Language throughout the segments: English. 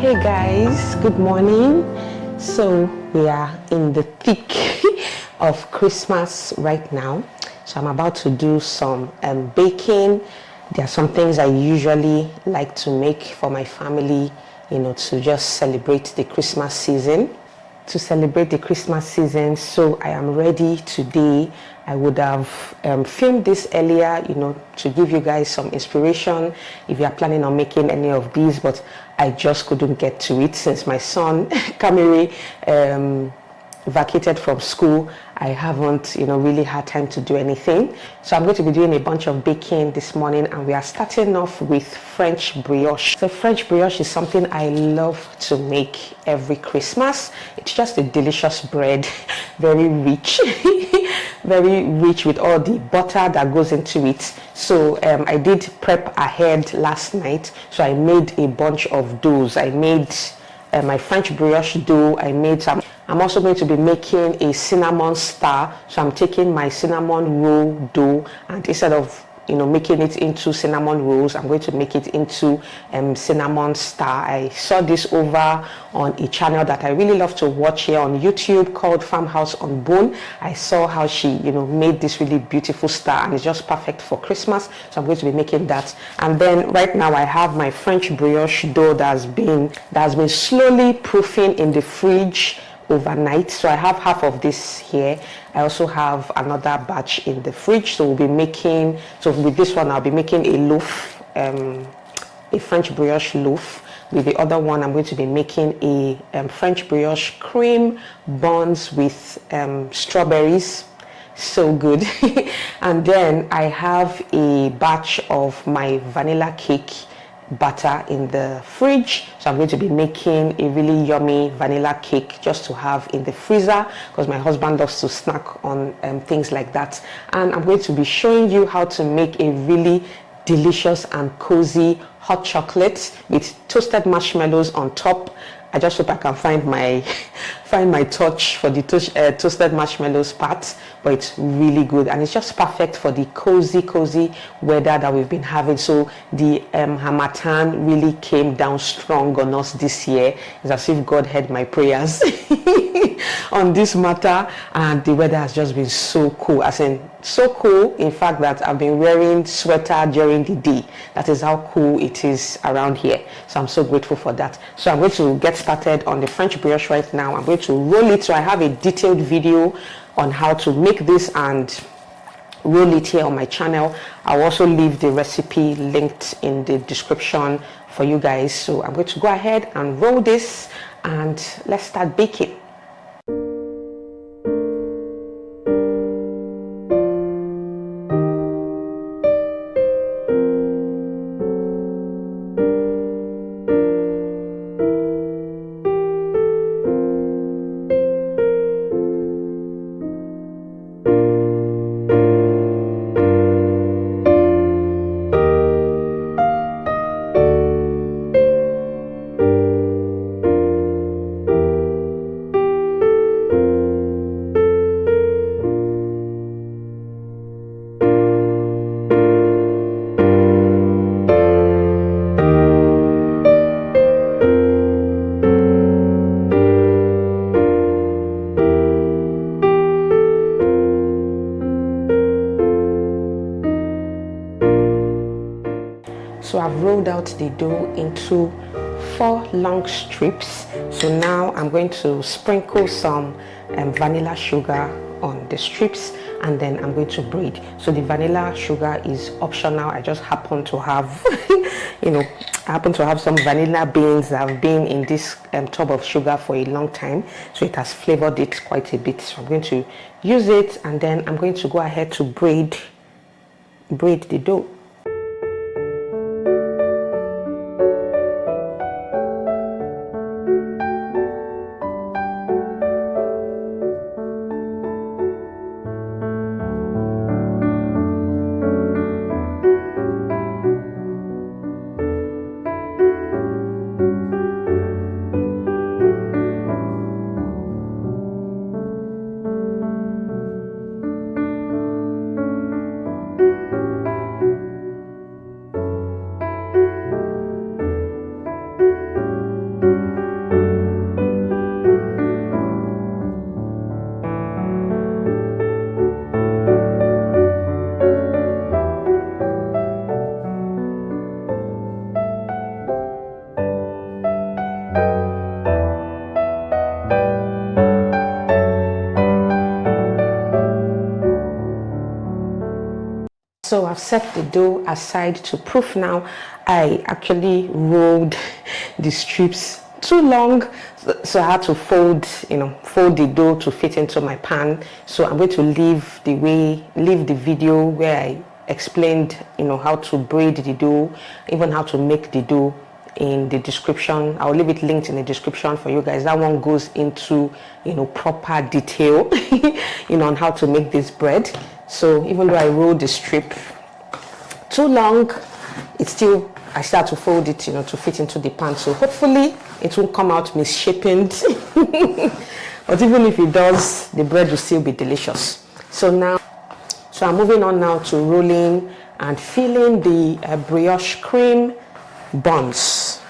Hey guys, good morning. So we are in the thick of Christmas right now. So I'm about to do some baking. There are some things I usually like to make for my family, to just celebrate the Christmas season. So I am ready today. I would have filmed this earlier, to give you guys some inspiration if you are planning on making any of these, but I just couldn't get to it since my son Kamiri vacated from school. I haven't really had time to do anything, so I'm going to be doing a bunch of baking this morning, and we are starting off with French brioche. So French brioche is something I love to make every Christmas. It's just a delicious bread, very rich very rich with all the butter that goes into it. So I did prep ahead last night, so I made a bunch of doughs. I made my French brioche dough. I'm also going to be making a cinnamon star. So I'm taking my cinnamon roll dough, and instead of making it into cinnamon rolls, I'm going to make it into cinnamon star. I saw this over on a channel that I really love to watch here on YouTube called Farmhouse on Bone. I saw how she made this really beautiful star, and it's just perfect for Christmas. So I'm going to be making that. And then right now I have my French brioche dough that's been slowly proofing in the fridge overnight. So I have half of this here. I also have another batch in the fridge, so with this one I'll be making a loaf, a French brioche loaf. With the other one I'm going to be making a French brioche cream buns with strawberries. So good. And then I have a batch of my vanilla cake butter in the fridge, so I'm going to be making a really yummy vanilla cake just to have in the freezer, because my husband loves to snack on things like that. And I'm going to be showing you how to make a really delicious and cozy hot chocolate with toasted marshmallows on top. I just hope I can find my touch for the toasted marshmallows part, but it's really good, and it's just perfect for the cozy weather that we've been having. So the Harmattan really came down strong on us this year. It's as if God heard my prayers on this matter, and the weather has just been so cool, so cool in fact that I've been wearing sweater during the day. That is how cool it is around here, so I'm so grateful for that. So I'm going to get started on the French brioche right now. I'm going to roll it. So I have a detailed video on how to make this and roll it here on my channel. I'll also leave the recipe linked in the description for you guys. So I'm going to go ahead and roll this, and let's start baking. So I've rolled out the dough into 4 long strips. So now I'm going to sprinkle some vanilla sugar on the strips, and then I'm going to braid. So the vanilla sugar is optional. I just happen to have some vanilla beans that have been in this tub of sugar for a long time, so it has flavored it quite a bit. So I'm going to use it, and then I'm going to go ahead to braid the dough. set the dough aside to proof now. I actually rolled the strips too long, so I had to fold the dough to fit into my pan. So I'm going to leave the video where I explained how to braid the dough, even how to make the dough, in the description. I'll leave it linked in the description for you guys. That one goes into proper detail on how to make this bread. So even though I rolled the strip too long, I still had to fold it to fit into the pan. So hopefully it won't come out misshapen. But even if it does, the bread will still be delicious. So I'm moving on now to rolling and filling the brioche cream buns.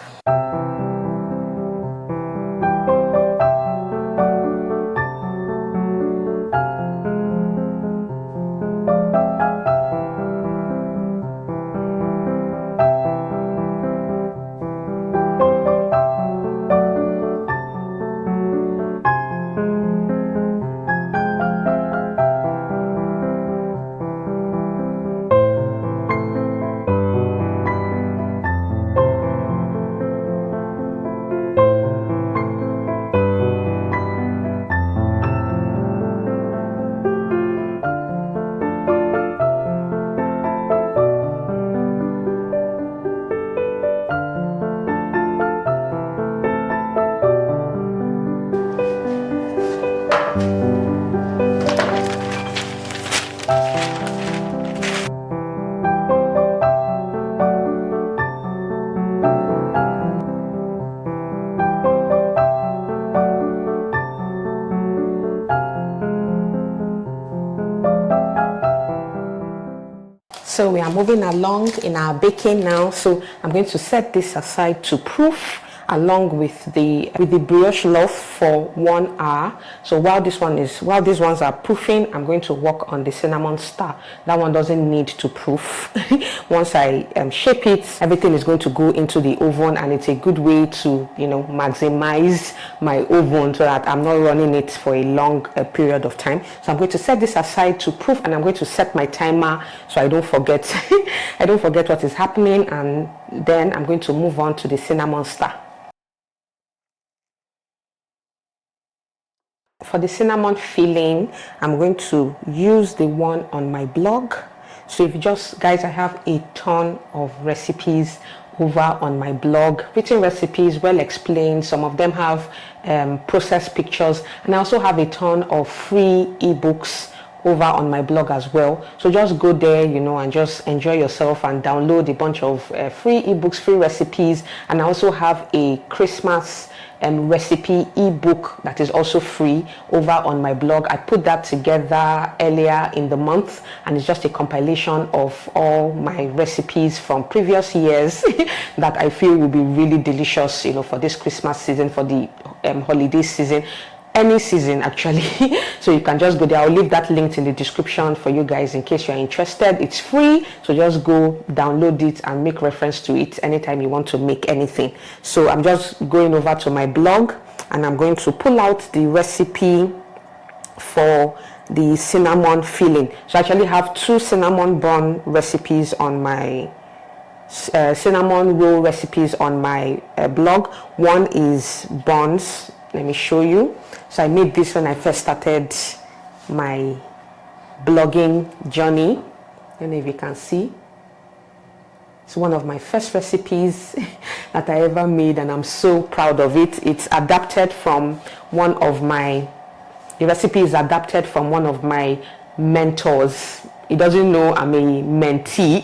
So we are moving along in our baking now. So I'm going to set this aside to proof along with the brioche loaf for 1 hour. So while these ones are proofing, I'm going to work on the cinnamon star. That one doesn't need to proof. Once I shape it, everything is going to go into the oven, and it's a good way to maximize my oven so that I'm not running it for a long period of time. So I'm going to set this aside to proof, and I'm going to set my timer so I don't forget I don't forget what is happening, and then I'm going to move on to the cinnamon star. For the cinnamon filling, I'm going to use the one on my blog. So if you guys, I have a ton of recipes over on my blog, written recipes, well explained. Some of them have process pictures, and I also have a ton of free ebooks over on my blog as well. So just go there, and just enjoy yourself and download a bunch of free ebooks, free recipes. And I also have a Christmas recipe ebook that is also free over on my blog. I put that together earlier in the month, and it's just a compilation of all my recipes from previous years that I feel will be really delicious, for this Christmas season, for the holiday season, any season actually. So you can just go there. I'll leave that linked in the description for you guys in case you're interested. It's free, so just go download it and make reference to it anytime you want to make anything. So I'm just going over to my blog, and I'm going to pull out the recipe for the cinnamon filling. So I actually have 2 cinnamon bun recipes on my cinnamon roll recipes on my blog. One is buns. Let me show you. So I made this when I first started my blogging journey. I don't know if you can see. It's one of my first recipes that I ever made, and I'm so proud of it. It's adapted from the recipe is adapted from one of my mentors. He doesn't know I'm a mentee,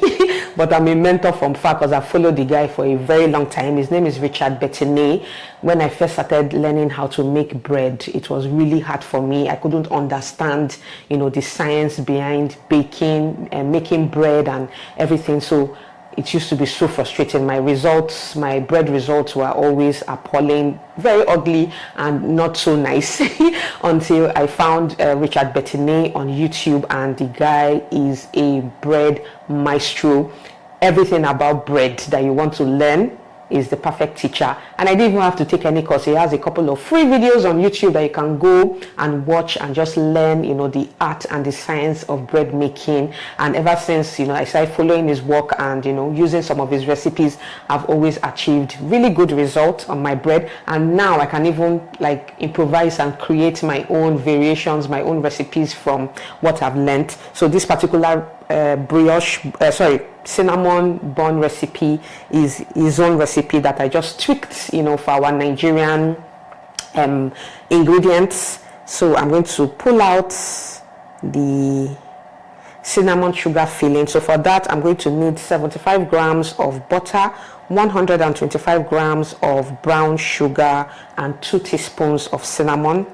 but I'm a mentor from far because I've followed the guy for a very long time. His name is Richard Bettinay. When I first started learning how to make bread, it was really hard for me. I couldn't understand, the science behind baking and making bread and everything. So it used to be so frustrating. My bread results were always appalling, very ugly and not so nice until I found Richard Bettinay on YouTube, and the guy is a bread maestro. Everything about bread that you want to learn, is the perfect teacher, and I didn't even have to take any course. He has a couple of free videos on YouTube that you can go and watch and just learn, you know, the art and the science of bread making. And ever since, you know, I started following his work and, you know, using some of his recipes, I've always achieved really good results on my bread. And now I can even like improvise and create my own variations, my own recipes from what I've learned. So this particular cinnamon bun recipe is his own recipe that I just tweaked, you know, for our Nigerian ingredients. So I'm going to pull out the cinnamon sugar filling. So for that, I'm going to need 75 grams of butter, 125 grams of brown sugar, and 2 teaspoons of cinnamon.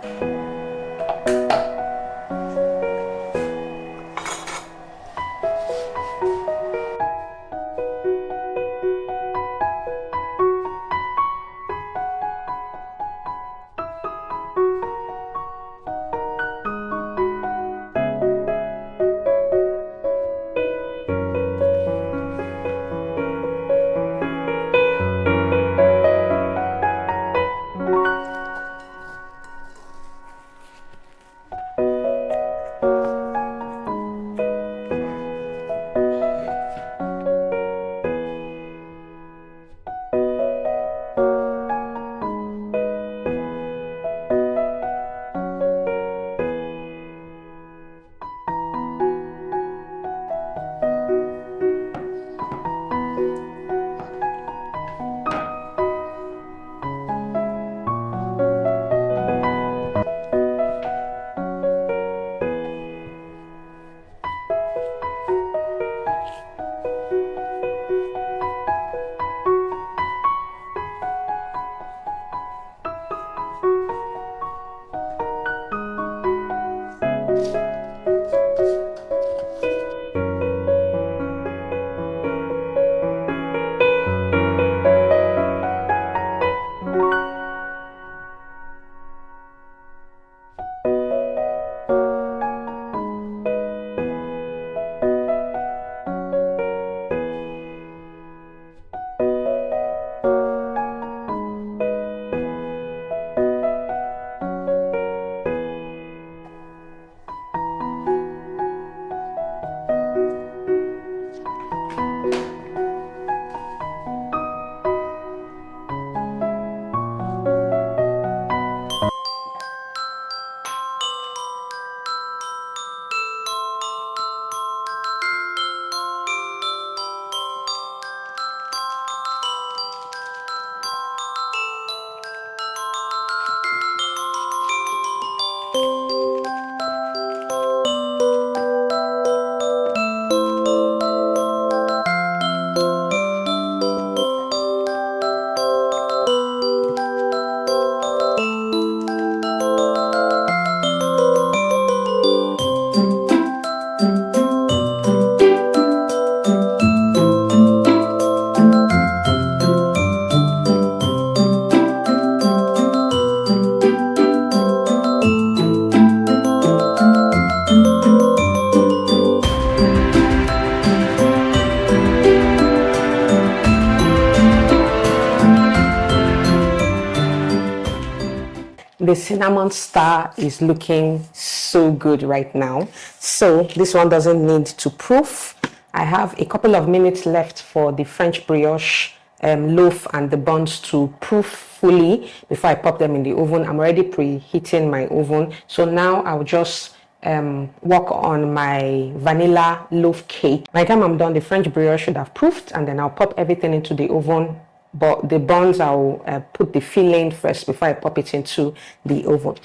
The cinnamon star is looking so good right now. So this one doesn't need to proof. I have a couple of minutes left for the French brioche loaf and the buns to proof fully before I pop them in the oven. I'm already preheating my oven. So now I'll just work on my vanilla loaf cake. By the time I'm done, the French brioche should have proofed, and then I'll pop everything into the oven. But the buns, I'll put the filling first before I pop it into the oven.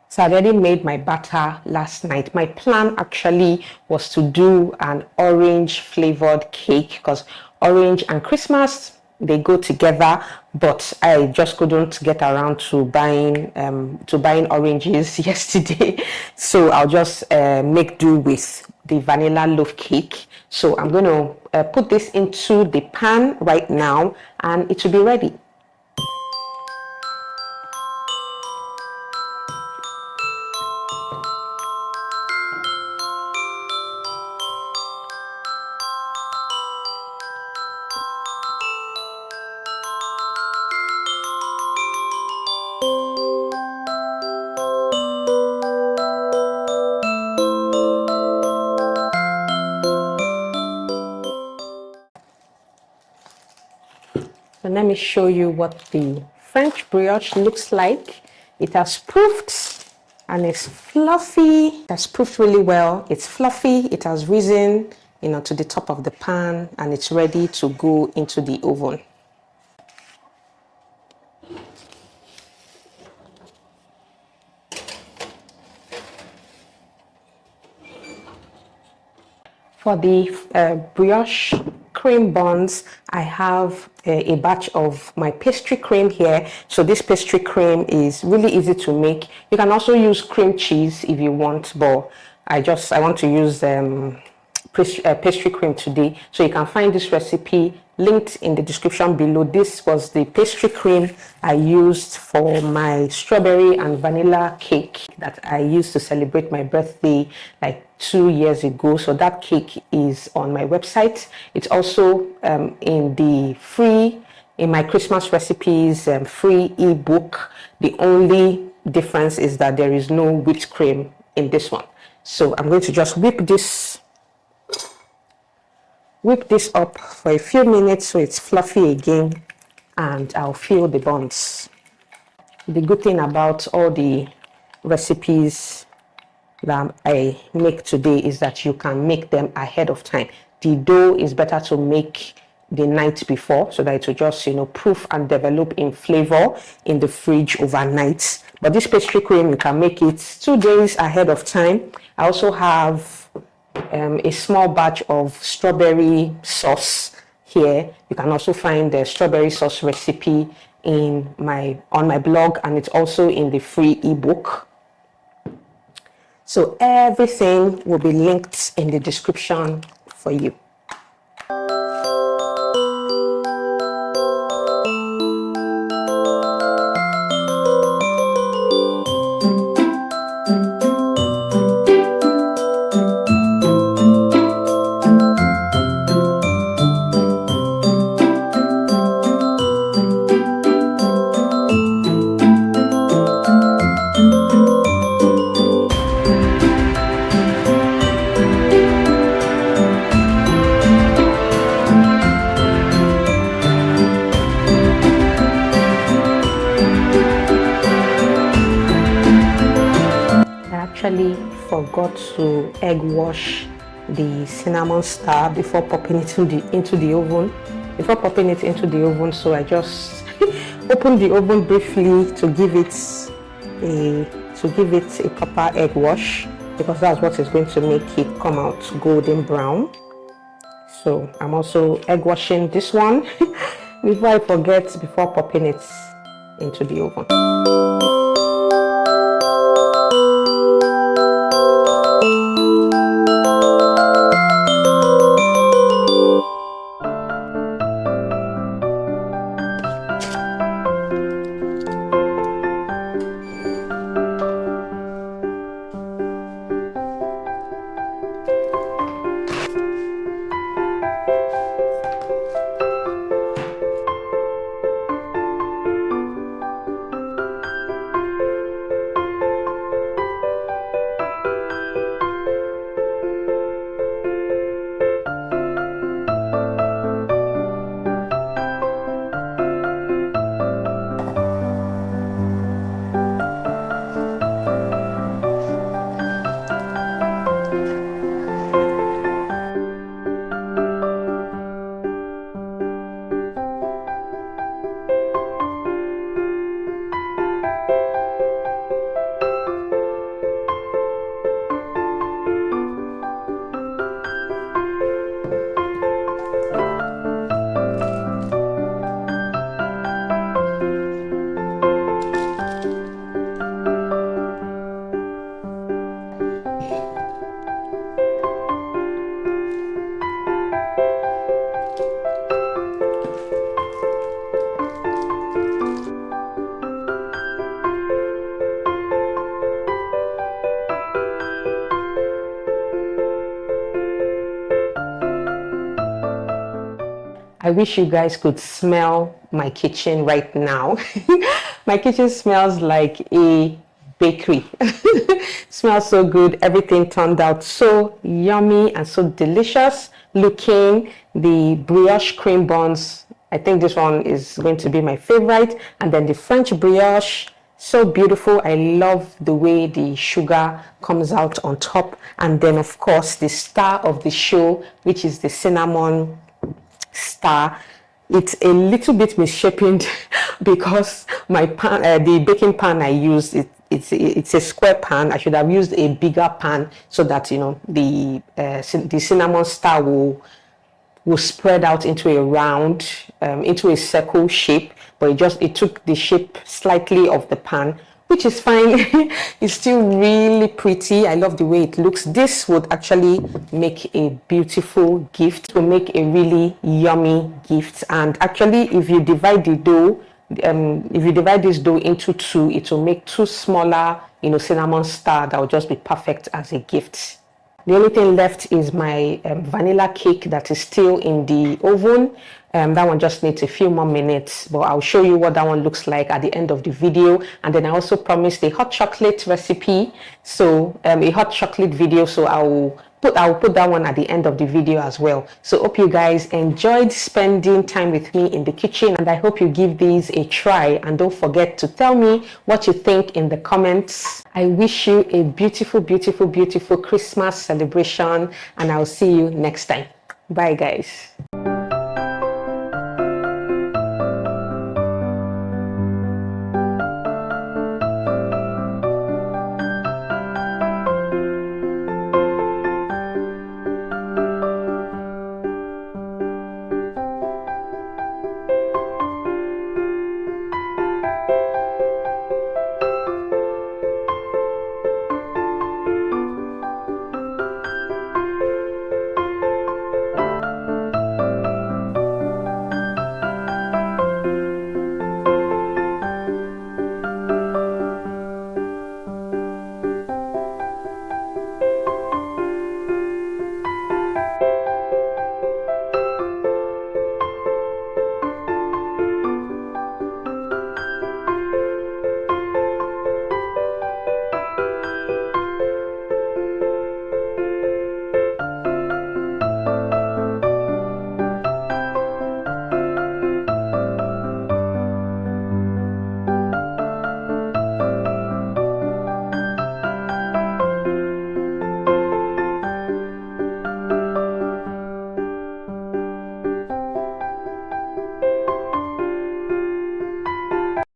So I already made my batter last night. My plan actually was to do an orange flavored cake because orange and Christmas, they go together, but I just couldn't get around to buying oranges yesterday. So I'll just make do with the vanilla loaf cake. So I'm going to put this into the pan right now and it will be ready. So let me show you what the French brioche looks like. It has proofed and it's fluffy. It has proofed really well. It's fluffy. It has risen, to the top of the pan, and it's ready to go into the oven. For the brioche cream buns, I have a batch of my pastry cream here. So this pastry cream is really easy to make. You can also use cream cheese if you want, but I want to use pastry cream today. So you can find this recipe linked in the description below. This was the pastry cream I used for my strawberry and vanilla cake that I used to celebrate my birthday like 2 years ago. So that cake is on my website. It's also in my Christmas recipes free ebook. The only difference is that there is no whipped cream in this one. So I'm going to just whip this up for a few minutes so it's fluffy again, and I'll fill the buns. The good thing about all the recipes that I make today is that you can make them ahead of time. The dough is better to make the night before so that it will just proof and develop in flavor in the fridge overnight. But this pastry cream, you can make it 2 days ahead of time. I also have a small batch of strawberry sauce here. You can also find the strawberry sauce recipe on my blog, and it's also in the free ebook. So everything will be linked in the description for you. Actually forgot to egg wash the cinnamon star before popping it into the oven. So I just opened the oven briefly to give it a proper egg wash, because that's what is going to make it come out golden brown. So I'm also egg washing this one before I forget, before popping it into the oven. I wish you guys could smell my kitchen right now. My kitchen smells like a bakery. Smells so good. Everything turned out so yummy and so delicious looking. The brioche cream buns I think this one is going to be my favorite. And then the French brioche, so beautiful. I love the way the sugar comes out on top. And then of course the star of the show, which is the cinnamon star. It's a little bit misshapen because my pan, the baking pan I used, it's a square pan. I should have used a bigger pan so that, you know, the cinnamon star will spread out into a round, into a circle shape, but it took the shape slightly of the pan, which is fine. It's still really pretty. I love the way it looks. This would actually make a beautiful gift, to make a really yummy gift. And actually, if you divide the dough, if you divide this dough into two, it will make two smaller, you know, cinnamon star that will just be perfect as a gift. The only thing left is my vanilla cake that is still in the oven. That one just needs a few more minutes, but I'll show you what that one looks like at the end of the video. And then I also promised a hot chocolate recipe, so a hot chocolate video, so I'll put that one at the end of the video as well. So hope you guys enjoyed spending time with me in the kitchen, and I hope you give these a try. And don't forget to tell me what you think in the comments. I wish you a beautiful, beautiful, beautiful Christmas celebration, and I'll see you next time. Bye guys.